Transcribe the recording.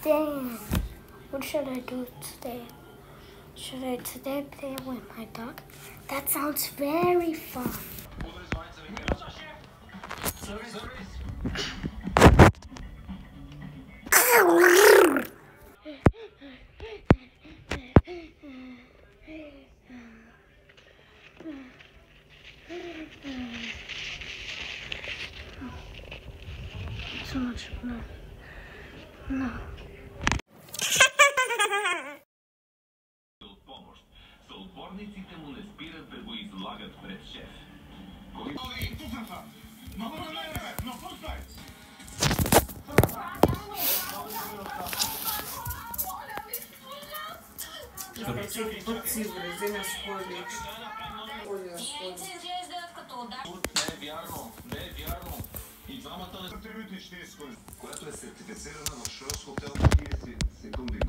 Damn, what should I do today? Should I today play with my dog? That sounds very fun. So much, no. No. Съотборниците му не спират да го излагат пред шеф. Не е вярно. И двамата не са трибюти 40 секунди. Която е сертифицирана в Шрос хотел 30 секунди.